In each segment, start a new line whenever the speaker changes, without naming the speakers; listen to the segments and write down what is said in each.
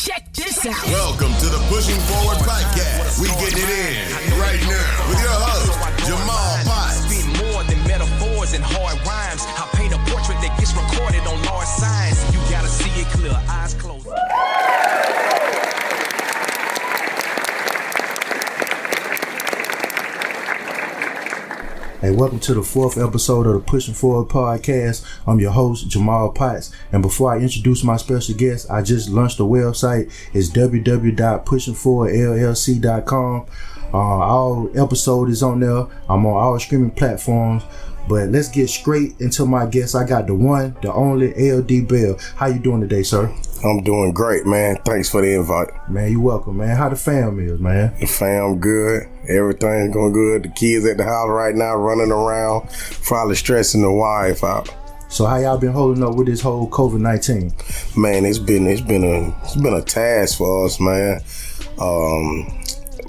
Check this out.
Welcome to the Pushing Forward Podcast. We get it in right now with your host, Jamal Potts.
Spit more than metaphors and hard rhymes. I paint a portrait that gets recorded on large signs. You gotta see it clear, eyes closed.
Hey, welcome to the fourth episode of the Pushing Forward Podcast. I'm your host, Jamal Potts. And before I introduce my special guest, I just launched a website. It's www.pushingforwardllc.com. All episode is on there. I'm on all streaming platforms. But let's get straight into my guest. I got the one, the only LD Bell. How you doing today, sir?
I'm doing great, man. Thanks for the invite.
Man, you welcome, man. How the fam is, man?
The fam good. Everything's going good. The kids at the house right now running around, probably stressing the wife out.
So how y'all been holding up with this whole COVID-19?
Man, it's been a task for us, man.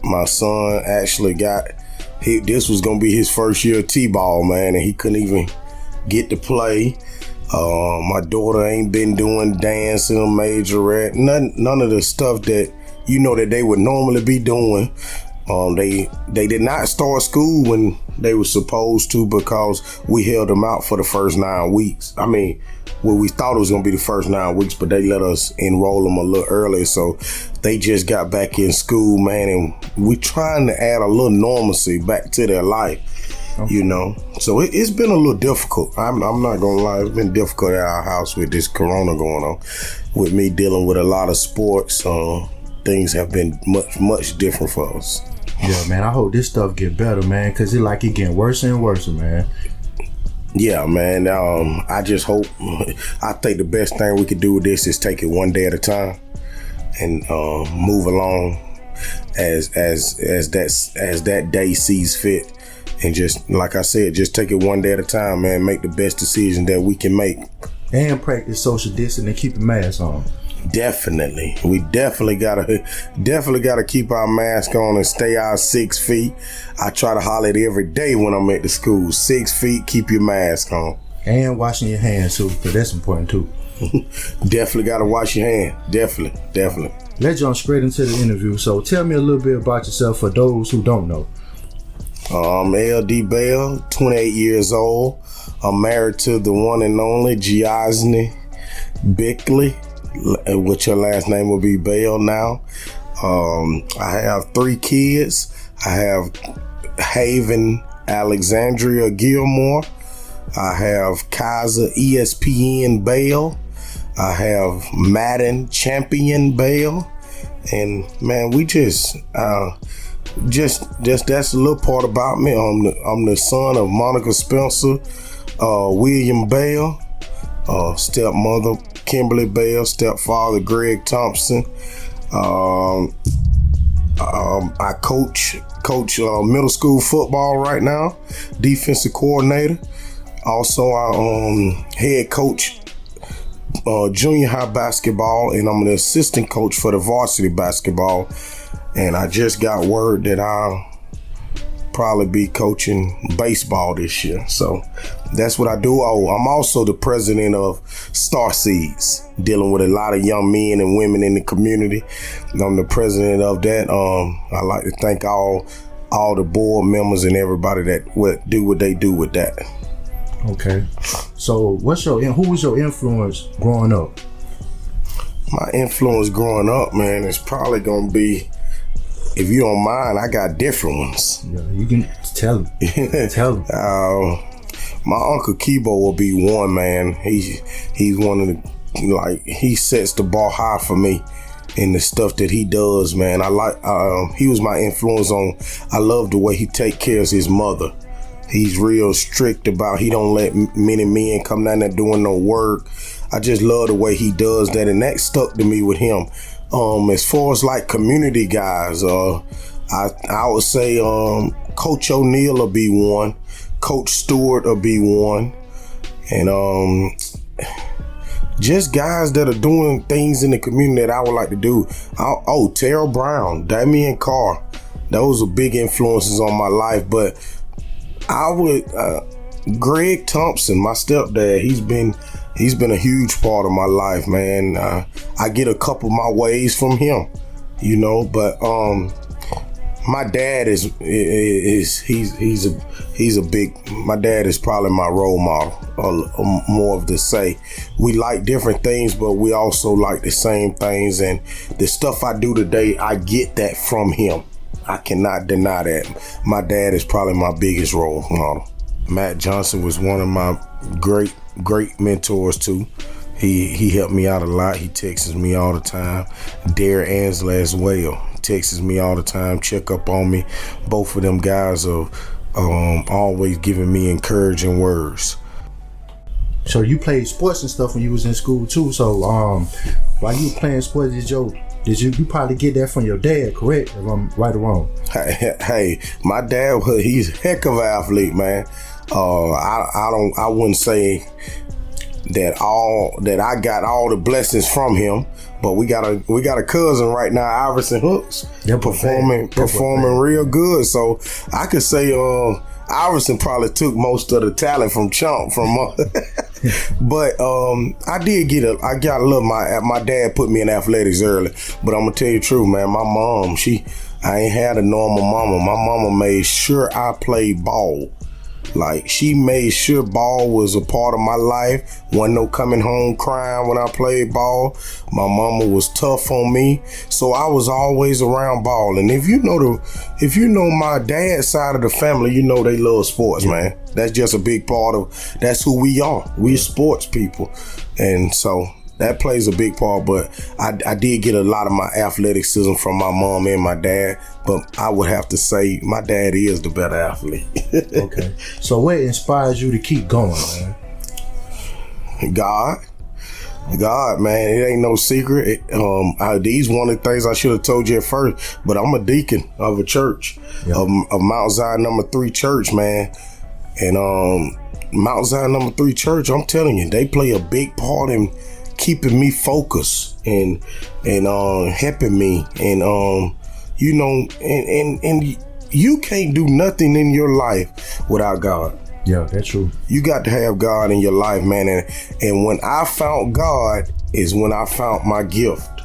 My son actually this was gonna be his first year of T-ball, man, and he couldn't even get to play. My daughter ain't been doing dancing or majorette, none of the stuff that that they would normally be doing. They did not start school when they were supposed to because we held them out for the first 9 weeks. I mean, we thought it was going to be the first 9 weeks, but they let us enroll them a little early. So they just got back in school, man, and we trying to add a little normalcy back to their life, So it's been a little difficult. I'm not going to lie. It's been difficult at our house with this corona going on. With me dealing with a lot of sports, things have been much different for us.
Yeah, man, I hope this stuff get better, man, because it getting worse and worse, man.
Yeah, man, I just hope, I think the best thing we could do with this is take it one day at a time and move along as that day sees fit. And just, like I said, just take it one day at a time, man, make the best decision that we can make.
And practice social distancing and keep the mask on.
Definitely. We definitely gotta keep our mask on and stay out 6 feet. I try to holler it every day when I'm at the school. 6 feet, keep your mask on.
And washing your hands too, because that's important too.
Definitely gotta wash your hands. Definitely.
Let's jump straight into the interview. So tell me a little bit about yourself for those who don't know.
I'm LD Bell, 28 years old. I'm married to the one and only Giosny Bickley, which your last name will be Bell now. I have 3 kids. I have Haven Alexandria Gilmore. I have Kaiser ESPN Bell. I have Madden Champion Bell. And man, we just that's a little part about me. I'm the son of Monica Spencer, William Bell, stepmother Kimberly Bell, stepfather Greg Thompson. I coach middle school football right now, defensive coordinator. Also, I head coach junior high basketball, and I'm an assistant coach for the varsity basketball. And I just got word that I'll probably be coaching baseball this year. So that's what I do. I'm also the president of Star Seeds, dealing with a lot of young men and women in the community. I'm the president of that. I like to thank all the board members and everybody that do what they do with that.
Okay. So who was your influence growing up?
My influence growing up, man, is probably going to be, if you don't mind, I got different ones.
Yeah, you can tell them. Tell them.
My Uncle Kibo will be one, man. He's one of the, he sets the bar high for me in the stuff that he does, man. He was my influence I love the way he take care of his mother. He's real strict about, he don't let many men come down there doing no work. I just love the way he does that, and that stuck to me with him. As far as community guys, I would say Coach O'Neal will be one, Coach Stewart will be one, and just guys that are doing things in the community that I would like to do. Terrell Brown, Damian Carr, those are big influences on my life. But I would, Greg Thompson, my stepdad, he's been he's been a huge part of my life, man. I get a couple of my ways from him, you know, but my dad my dad is probably my role model, or more of to say. We like different things, but we also like the same things, and the stuff I do today, I get that from him. I cannot deny that. My dad is probably my biggest role model. Matt Johnson was one of my great mentors too. He helped me out a lot. He texts me all the time. Dare Ansler as well. Texts me all the time, check up on me. Both of them guys are always giving me encouraging words.
So you played sports and stuff when you was in school too. So while you were playing sports, did you probably get that from your dad, correct? If I'm right or wrong?
Hey, my dad, he's a heck of an athlete, man. I wouldn't say that I got all the blessings from him, but we got a cousin right now, Iverson Hooks, performing real good. So I could say Iverson probably took most of the talent from Chump but I got a little. My dad put me in athletics early, but I'm gonna tell you the truth, man. My mom, I ain't had a normal mama. My mama made sure I played ball. Like, she made sure ball was a part of my life. Wasn't no coming home crying when I played ball. My mama was tough on me, so I was always around ball. And if you know my dad's side of the family, you know they love sports, man. That's just a big part of. That's who we are. We're sports people, and so that plays a big part. But I did get a lot of my athleticism from my mom and my dad. But I would have to say my dad is the better athlete.
Okay. So what inspires you to keep going, man?
God, man, it ain't no secret. These one of the things I should have told you at first, but I'm a deacon of a church, of Mount Zion No. 3 Church, man. And Mount Zion No. 3 Church, I'm telling you, they play a big part in keeping me focused and helping me, and you know, and you can't do nothing in your life without God.
Yeah, that's true.
You got to have God in your life, man. And when I found God is when I found my gift.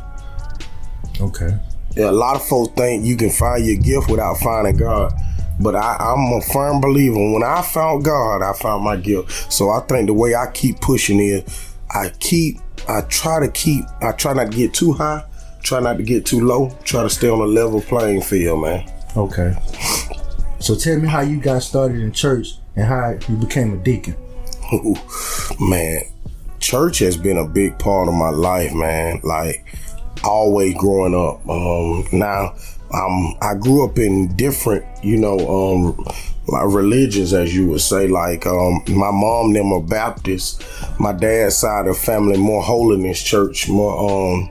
Okay.
Yeah, a lot of folks think you can find your gift without finding God. But I'm a firm believer. When I found God, I found my gift. So I think the way I keep pushing is I try not to get too high, try not to get too low, try to stay on a level playing field, man.
Okay. So tell me how you got started in church and how you became a deacon.
Ooh, man, church has been a big part of my life, man. Like, always growing up. Now, I grew up in different, like religions, as you would say. Like, my mom, them are Baptist. My dad's side of the family, more holiness church, more,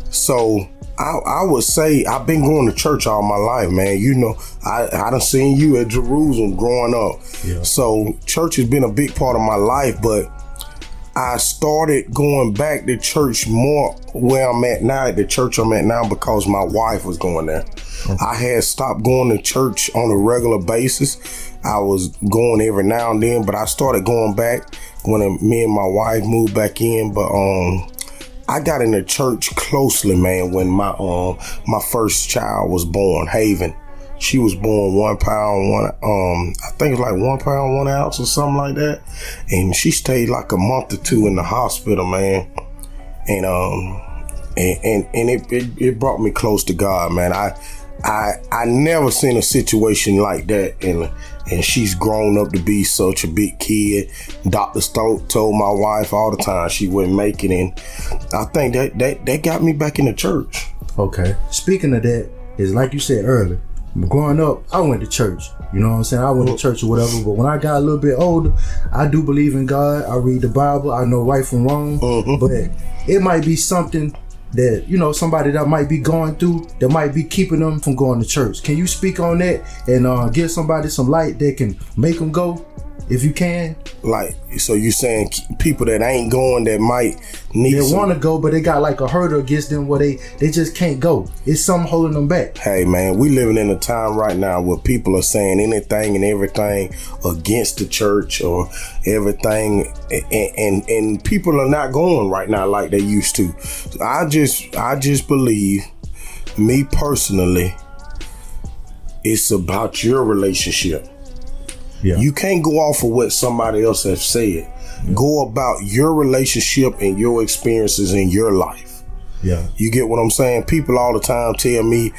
so I would say I've been going to church all my life, man. You know, I done seen you at Jerusalem growing up. Yeah. So church has been a big part of my life, but I started going back to church more where I'm at now, at the church I'm at now, because my wife was going there. Okay. I had stopped going to church on a regular basis. I was going every now and then, but I started going back when me and my wife moved back in. But I got into church closely, man, when my first child was born, Haven. She was born 1 pound, I think it was like 1 pound, 1 ounce or something like that. And she stayed like a month or two in the hospital, man. And it brought me close to God, man. I never seen a situation like that, and she's grown up to be such a big kid. Dr. Stoke told my wife all the time she wouldn't make it, and I think that got me back in the church.
Okay. Speaking of that, is like you said earlier, growing up, I went to church. You know what I'm saying? I went to church or whatever, but when I got a little bit older, I do believe in God. I read the Bible. I know right from wrong, but it might be something that, somebody that might be going through, that might be keeping them from going to church. Can you speak on that and give somebody some light that can make them go? if you can.
Like, so you saying people that ain't going that might need
They want to go, but they got like a hurdle against them where they just can't go. It's something holding them back.
Hey man, we living in a time right now where people are saying anything and everything against the church or everything, and people are not going right now like they used to. I just believe, me personally, it's about your relationship.
Yeah.
You can't go off of what somebody else has said. Yeah. Go about your relationship and your experiences in your life.
Yeah.
You get what I'm saying? People all the time tell me,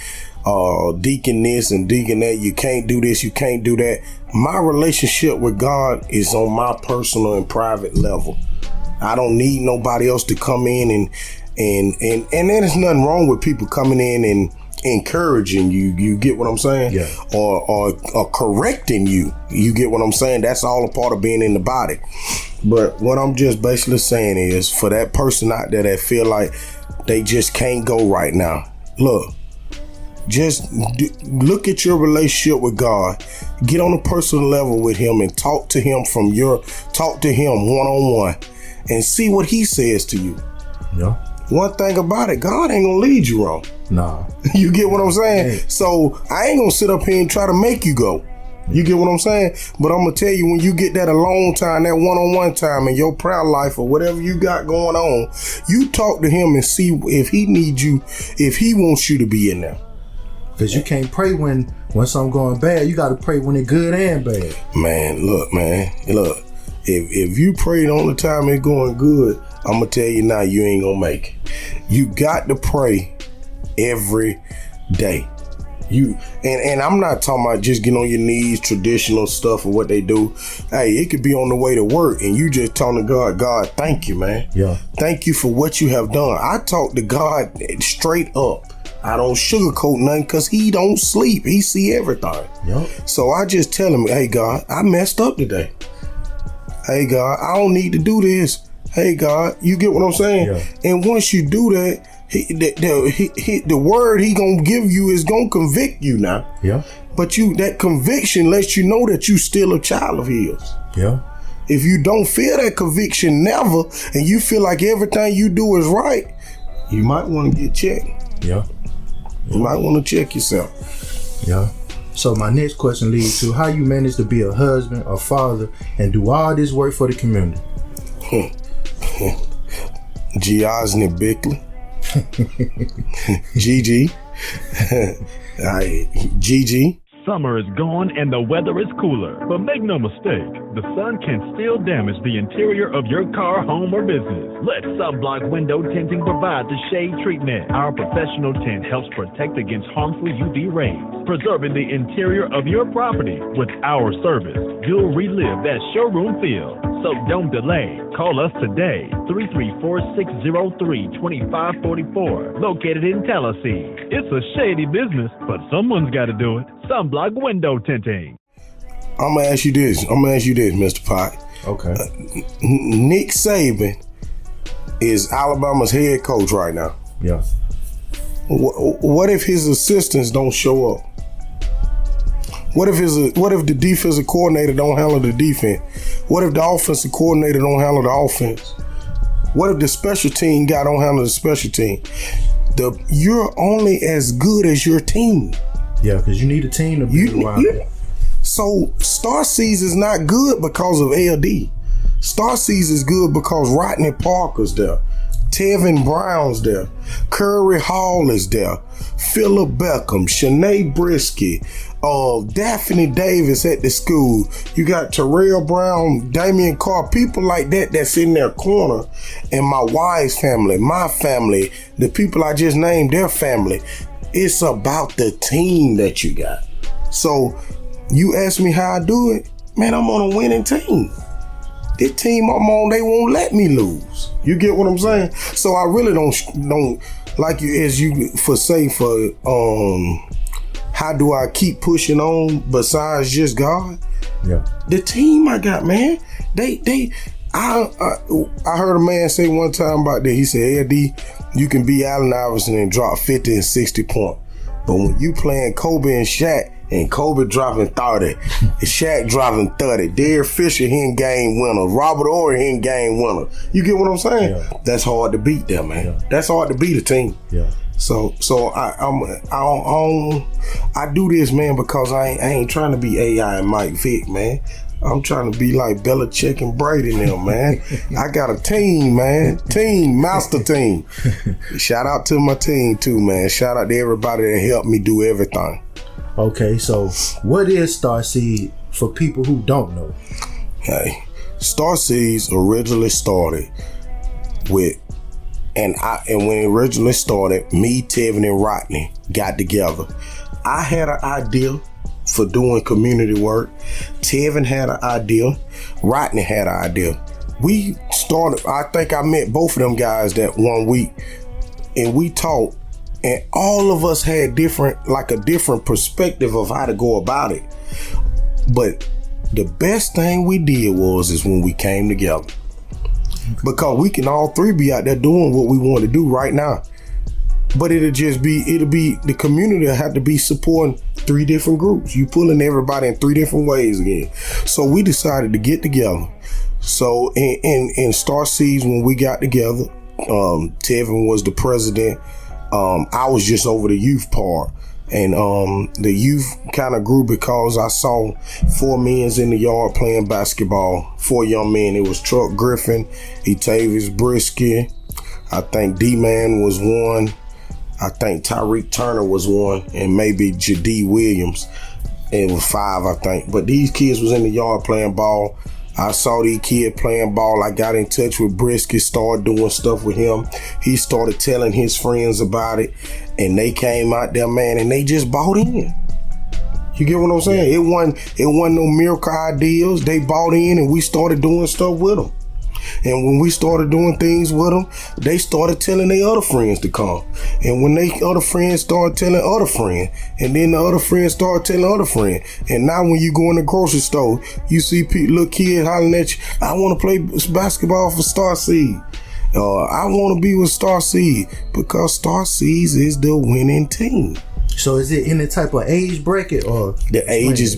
deacon this and deacon that, you can't do this, you can't do that. My relationship with God is on my personal and private level. I don't need nobody else to come in and there's nothing wrong with people coming in and encouraging you. You get what I'm saying?
Yeah.
Or correcting you. You get what I'm saying? That's all a part of being in the body. But what I'm just basically saying is, for that person out there that feel like they just can't go right now, look, just look at your relationship with God. Get on a personal level with him and talk to him one-on-one and see what he says to you.
Yeah.
One thing about it, God ain't gonna lead you wrong.
Nah.
You get what I'm saying?
Hey.
So I ain't gonna sit up here and try to make you go. You get what I'm saying? But I'm gonna tell you, when you get that alone time, that one-on-one time in your prayer life or whatever you got going on, you talk to him and see if he needs you, if he wants you to be in there.
Because you can't pray when something going bad. You got to pray when it's good and bad.
Man, look. If you pray the only time it's going good, I'm gonna tell you now, you ain't gonna make it. You got to pray every day. And I'm not talking about just getting on your knees, traditional stuff or what they do. Hey, it could be on the way to work and you just telling God, thank you, man.
Yeah.
Thank you for what you have done. I talk to God straight up. I don't sugarcoat nothing because he don't sleep. He see everything.
Yep.
So I just tell him, hey, God, I messed up today. Hey, God, I don't need to do this. Hey, God, you get what I'm saying?
Yeah.
And once you do that, the word he gonna give you is gonna convict you now.
Yeah.
But that conviction lets you know that you still a child of his.
Yeah.
If you don't feel that conviction never, and you feel like everything you do is right, you might want to get checked.
Yeah.
You might want to check yourself.
Yeah. So my next question leads to how you manage to be a husband, a father, and do all this work for the community.
Giosny Bickley. Gigi. Gigi.
Summer is gone and the weather is cooler, but make no mistake, the sun can still damage the interior of your car, home, or business. Let Sunblock Window Tinting provide the shade treatment. Our professional tint helps protect against harmful UV rays, preserving the interior of your property. With our service, you'll relive that showroom feel. So don't delay. Call us today, 334-603-2544, located in Tallahassee. It's a shady business, but someone's got to do it. Sunblock Window Tinting.
I'm gonna ask you this, Mr. Pot.
Okay.
Nick Saban is Alabama's head coach right now.
Yeah.
What if his assistants don't show up? What if the defensive coordinator don't handle the defense? What if the offensive coordinator don't handle the offense? What if the special team guy don't handle the special team? You're only as good as your team.
Yeah, because you need a team to be around.
So Star Seeds is not good because of LD. Star Seeds is good because Rodney Parker's there. Tevin Brown's there. Curry Hall is there. Phillip Beckham, Shanae Brisky, Daphne Davis at the school. You got Terrell Brown, Damian Carr, people like that's in their corner. And my wife's family, my family, the people I just named, their family. It's about the team that you got. So you ask me how I do it, man, I'm on a winning team. This team I'm on, they won't let me lose. You get what I'm saying? So I really don't like you as you how do I keep pushing on besides just God?
Yeah.
The team I got, man, I heard a man say one time about that. He said, LD, you can be Allen Iverson and drop 50 and 60 points. But when you playing Kobe and Shaq and Kobe dropping 30, Shaq dropping 30, Derek Fisher hitting game winner, Robert Horry hitting game winner. You get what I'm saying?
Yeah.
That's hard to beat them, man.
Yeah.
That's hard to beat a team.
Yeah.
So I do this, man, because I ain't trying to be AI and Mike Vick, man. I'm trying to be like Belichick and Brady now, man. I got a team, man. Master team. Shout out to my team too, man. Shout out to everybody that helped me do everything.
Okay, so what is Starseed for people who don't know?
Hey, Starseeds originally started with, and when it originally started, me, Tevin, and Rodney got together. I had an idea for doing community work. Tevin had an idea. Rodney had an idea. We started, I think I met both of them guys that one week, and we talked, and all of us had a different perspective of how to go about it. But the best thing we did is when we came together. Because we can all three be out there doing what we want to do right now. But it'll be the community will have to be supporting 3 different groups. You pulling everybody in 3 different ways again. So we decided to get together. So in Star Seeds, when we got together, Tevin was the president. I was just over the youth part. And the youth kind of grew because I saw 4 men in the yard playing basketball. 4 young men. It was Truck Griffin, Etavius Brisky. I think D-Man was one. I think Tyreek Turner was one, and maybe J.D. Williams. It was 5, I think. But these kids was in the yard playing ball. I saw these kids playing ball. I got in touch with Brisky, started doing stuff with him. He started telling his friends about it, and they came out there, man, and they just bought in. You get what I'm saying? It wasn't no miracle ideas. They bought in, and we started doing stuff with them. And when we started doing things with them, they started telling their other friends to come. And when they other friends started telling other friends, and then the other friends started telling other friends. And now when you go in the grocery store, you see little kids hollering at you, I want to play basketball for Starseed. I want to be with Starseed, because Starseed is the winning team.
So is it any type of age bracket, or
the ages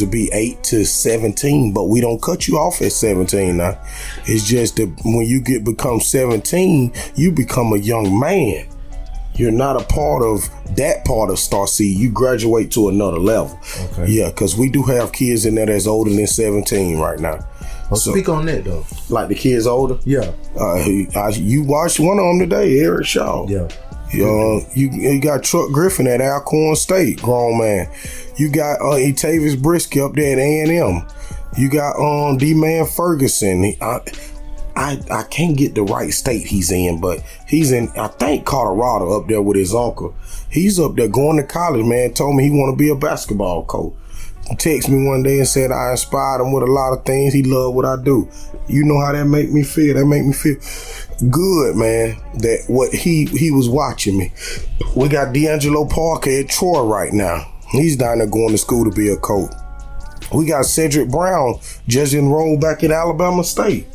will be 8 to 17, but we don't cut you off at 17 now. It's just that when you become 17, you become a young man. You're not a part of that part of Starseed. You graduate to another level. Okay. Yeah, because we do have kids in there that's older than 17 right now.
Well, so, speak on that though.
Like the kids older?
Yeah.
You watched one of them today, Eric Shaw.
Yeah.
You got Truck Griffin at Alcorn State, grown man. You got Etavius Brisky up there at A&M. You got D-Man Ferguson. I can't get the right state he's in, but he's in, I think, Colorado up there with his uncle. He's up there going to college, man. Told me he want to be a basketball coach. He texted me one day and said I inspired him with a lot of things. He loved what I do. You know how that make me feel? That make me feel good, man, that what he was watching me. We got D'Angelo Parker at Troy right now. He's down there going to school to be a coach. We got Cedric Brown just enrolled back at Alabama State.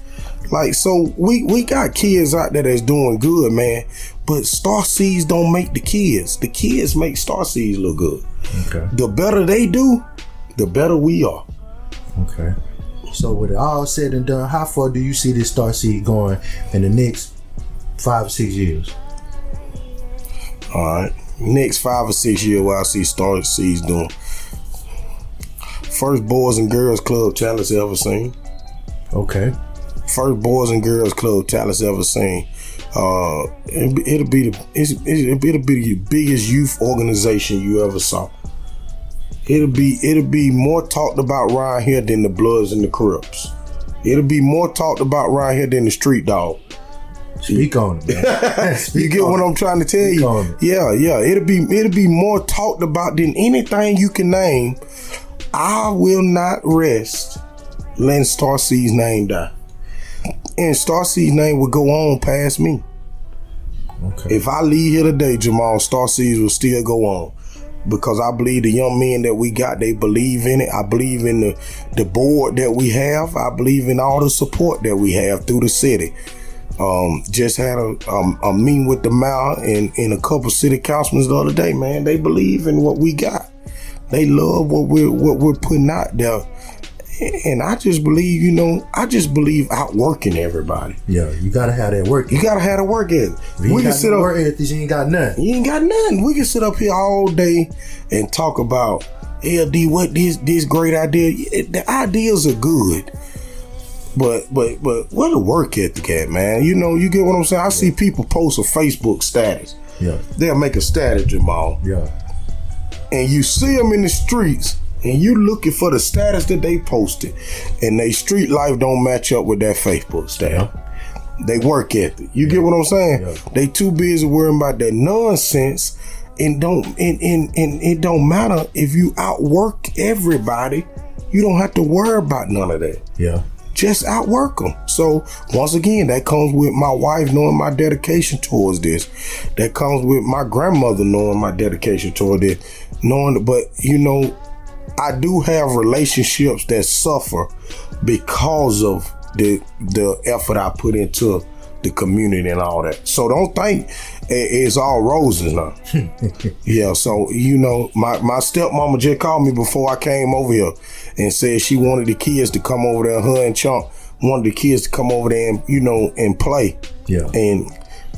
Like, so we got kids out there that's doing good, man. But Starseeds don't make the kids. The kids make Starseeds look good. Okay. The better they do, the better we are.
Okay. So with it all said and done, how far do you see this Starseed going in the next 5 or 6 years?
All right. Next 5 or 6 years, what I see Starseeds doing. First Boys and Girls Club Challenge ever seen.
Okay.
First Boys and Girls Club Challenge ever seen. It'll be the biggest youth organization you ever saw. It'll be more talked about around here than the Bloods and the Crips. It'll be more talked about around here than the Street Dog.
Speak on it, man.
You get what I'm trying to tell you? Yeah. It'll be more talked about than anything you can name. I will not rest letting Starseed's name die. And Starseed's name will go on past me. Okay. If I leave here today, Jamal, Starseeds will still go on. Because I believe the young men that we got, they believe in it. I believe in the board that we have. I believe in all the support that we have through the city. Just had a meeting with the mayor and a couple city councilmen the other day, man. They believe in what we got. They love what we're putting out there. And I just believe, outworking everybody.
Yeah, you gotta have that work.
You gotta have the work ethic.
We can sit up work ethic, you ain't got nothing.
You ain't got nothing. We can sit up here all day and talk about LD, what this great idea. The ideas are good. But where the work ethic at, man? You get what I'm saying? I see people post a Facebook status.
Yeah.
They'll make a status, Jamal.
Yeah.
And you see them in the streets, and you looking for the status that they posted, and they street life don't match up with that Facebook status. Yeah. They work ethic. You get what I'm saying? Yeah. They too busy worrying about that nonsense, and it don't matter if you outwork everybody. You don't have to worry about none of that.
Yeah.
Just outwork them. So once again, that comes with my wife knowing my dedication towards this. That comes with my grandmother knowing my dedication toward this. But I do have relationships that suffer because of the effort I put into the community and all that. So don't think it's all roses now. Yeah, so my stepmama just called me before I came over here and said she wanted the kids to come over there. Her and Chunk wanted the kids to come over there and and play.
Yeah.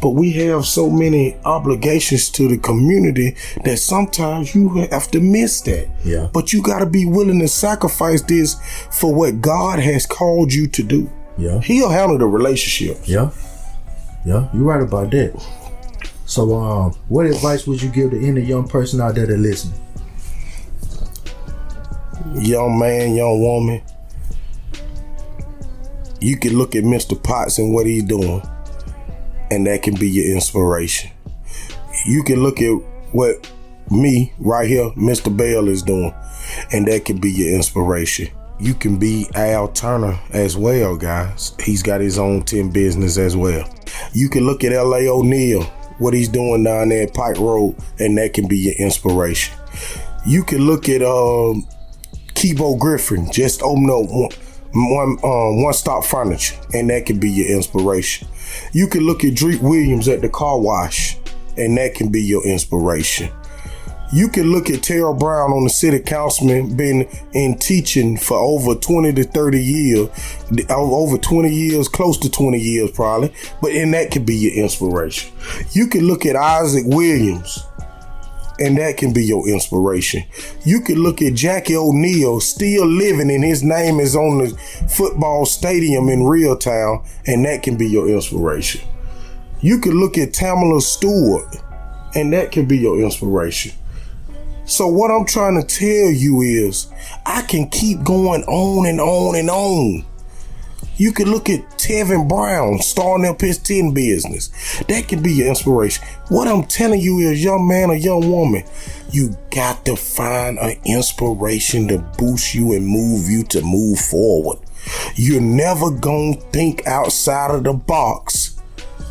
But we have so many obligations to the community that sometimes you have to miss that.
Yeah.
But you got to be willing to sacrifice this for what God has called you to do.
Yeah.
He'll handle the relationships.
Yeah. Yeah, you're right about that. So, what advice would you give to any young person out there that listening?
Young man, young woman, you can look at Mr. Potts and what he's doing, and that can be your inspiration. You can look at what me right here, Mr. Bell, is doing, and that can be your inspiration. You can be Al Turner as well, guys. He's got his own 10 business as well. You can look at L.A. O'Neal, what he's doing down there at Pike Road, and that can be your inspiration. You can look at Kibo Griffin, just open up one stop furniture, and that can be your inspiration. You can look at Drake Williams at the car wash, and that can be your inspiration. You can look at Terrell Brown on the city councilman, been in teaching for over 20 to 30 years, over 20 years, close to 20 years probably, and that can be your inspiration. You can look at Isaac Williams, and that can be your inspiration. You can look at Jackie O'Neal, still living, and his name is on the football stadium in Reeltown, and that can be your inspiration. You can look at Tamala Stewart, and that can be your inspiration. So what I'm trying to tell you is I can keep going on and on and on. You can look at Tevin Brown starting up his 10 business. That can be your inspiration. What I'm telling you is, young man or young woman, you got to find an inspiration to boost you and move you to move forward. You're never going to think outside of the box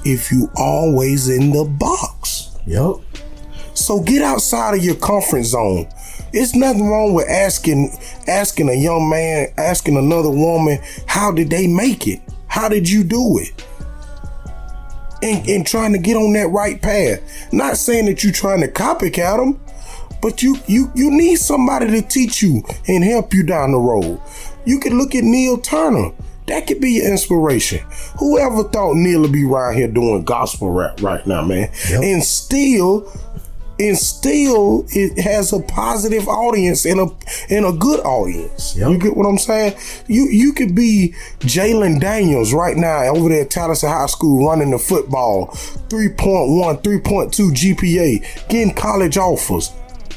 if you always in the box.
Yep.
So get outside of your comfort zone. It's nothing wrong with asking a young man, asking another woman, how did they make it? How did you do it? And trying to get on that right path. Not saying that you're trying to copycat them, but you need somebody to teach you and help you down the road. You can look at Neil Turner. That could be your inspiration. Whoever thought Neil would be right here doing gospel rap right now, man? Yep. And still it has a positive audience and a good audience. Yep. You get what I'm saying? You could be Jalen Daniels right now over there at Tallahassee High School running the football, 3.1, 3.2 GPA, getting college offers.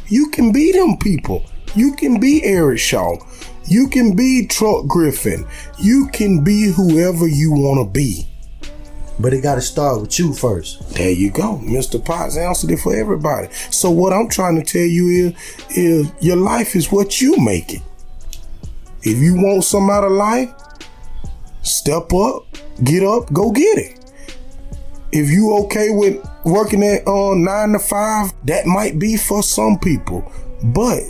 You can be them people. You can be Eric Shaw. You can be Truck Griffin. You can be whoever you want to be.
But it got to start with you first.
There you go. Mr. Potts answered it for everybody. So what I'm trying to tell you is your life is what you make it. If you want some out of life, step up, go get it. If you okay with working at 9 to 5, that might be for some people. But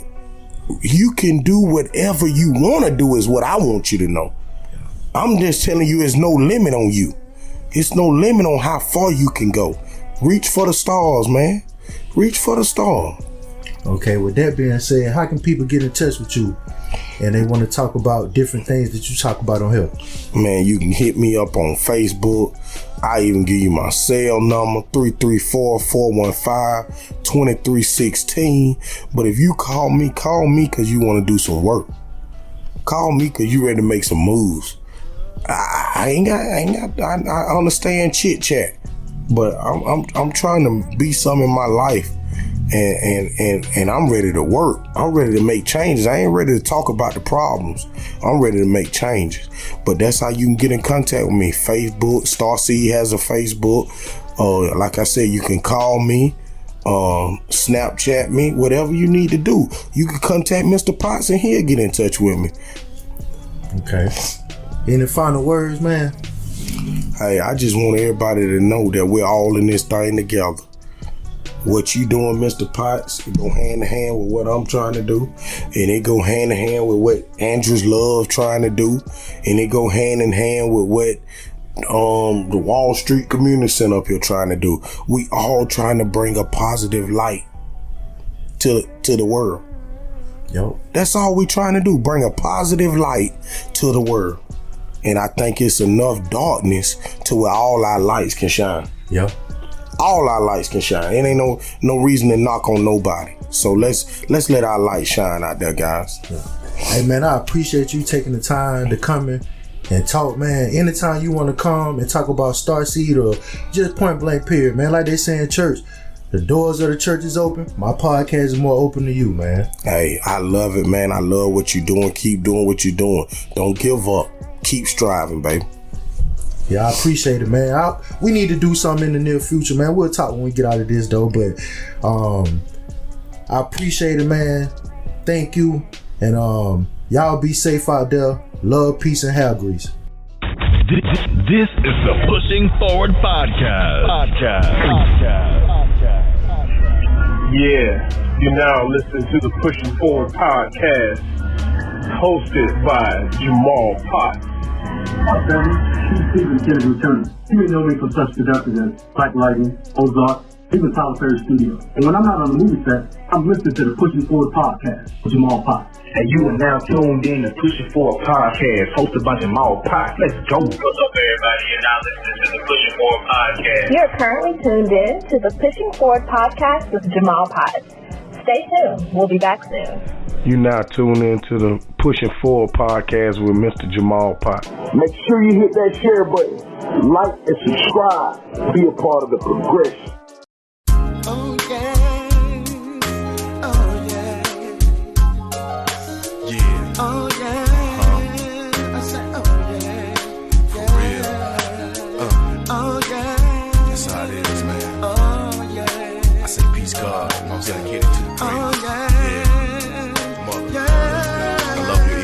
you can do whatever you want to do is what I want you to know. I'm just telling you there's no limit on you. It's no limit on how far you can go. Reach for the stars, man. Reach for the stars.
Okay, with that being said, how can people get in touch with you and they want to talk about different things that you talk about on here?
Man, you can hit me up on Facebook. I even give you my cell number, 334-415-2316. But if you call me because you want to do some work. Call me because you ready to make some moves. I understand chit chat, but I'm trying to be something in my life. And I'm ready to work. I'm ready to make changes. I ain't ready to talk about the problems. I'm ready to make changes. But that's how you can get in contact with me. Facebook, Starseed has a Facebook. Like I said, you can call me, Snapchat me, whatever you need to do. You can contact Mr. Potts and he'll get in touch with me.
Okay. Any final words, man?
Hey, I just want everybody to know that we're all in this thing together. What you doing, Mr. Potts, it go hand in hand with what I'm trying to do. And it go hand in hand with what Andrews Love trying to do. And it go hand in hand with what the Wall Street Community Center up here trying to do. We all trying to bring a positive light to the world.
Yo.
That's all we trying to do, bring a positive light to the world. And I think it's enough darkness to where all our lights can shine.
Yeah.
All our lights can shine. It ain't no reason to knock on nobody. So let's let our light shine out there, guys.
Yeah. Hey man, I appreciate you taking the time to come in and talk, man. Anytime you want to come and talk about Starseed or just point blank period, man. Like they say in church, the doors of the church is open. My podcast is more open to you, man.
Hey, I love it, man. I love what you're doing. Keep doing what you're doing. Don't give up. Keep striving, baby.
Yeah, I appreciate it, man. We need to do something in the near future, man. We'll talk when we get out of this, though. But I appreciate it, man. Thank you. And y'all be safe out there. Love, peace, and hair grease.
This is the Pushing Forward Podcast.
Yeah, you're now listening to the Pushing Forward Podcast, hosted by Jamal Potts.
Our family, Stephen Kennedy returning. You may know me from such productions as Black Lightning, Ozark, even Tyler Perry Studio. And when I'm not on the movie set, I'm listening to the Pushing Forward Podcast with Jamal Potts.
And you are now tuned in to Pushing Forward Podcast, hosted by Jamal Potts. Let's go. What's up, everybody? You're now listening to the Pushing Forward Podcast.
You're currently tuned in to the Pushing Forward Podcast with Jamal Potts. Stay tuned. We'll be back soon.
You now tune in to the Pushing Forward Podcast with Mr. Jamal Potts.
Make sure you hit that share button, like and subscribe. Be a part of the progression.
Oh yeah, oh yeah, yeah, oh yeah. I said oh yeah, for real. Oh yeah, that's how it is, man. Oh yeah, I say peace, God. I'm dedicated to the praise. Oh yeah, mother, I love you,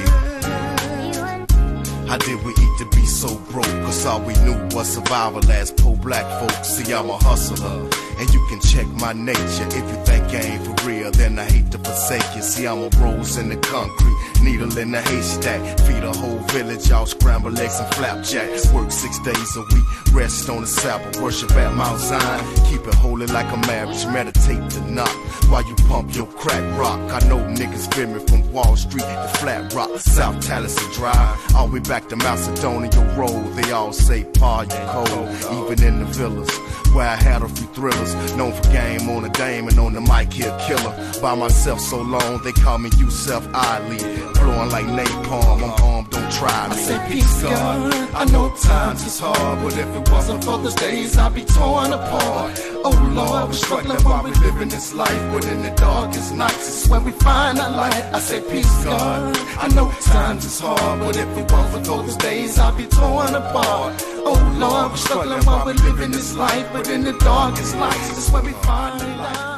Eve. How did we eat to be so broke? Cause all we knew was survival as poor black folks. See, I'm a hustler. And you can check my nature. If you think I ain't for real, then I hate to forsake you. See, I'm a rose in the concrete, needle in the haystack. Feed a whole village, all scrambled eggs and flapjacks. Work 6 days a week, rest on the Sabbath. Worship at Mount Zion, keep it holy like a marriage. Meditate to knock while you pump your crack rock. I know niggas feel me from Wall Street to Flat Rock, South Tallahassee Drive, all the way back to Macedonia Road. They all say, Pa, you cold, even in the villas where I had a few thrillers. Known for game on the dame and on the mic here killer. By myself so long, they call me Yusef Ali. Blowing like napalm, I'm armed, don't try me. I say peace, God, I know times is hard, but if it wasn't for those days, I'd be torn apart. Oh Lord, we're struggling while we living this life, but in the darkest nights is when we find our light. I say peace, God, I know times is hard, but if it wasn't for those days, I'd be torn apart. Oh Lord, we're struggling while we living this life, but in the darkest nights is when we find our light.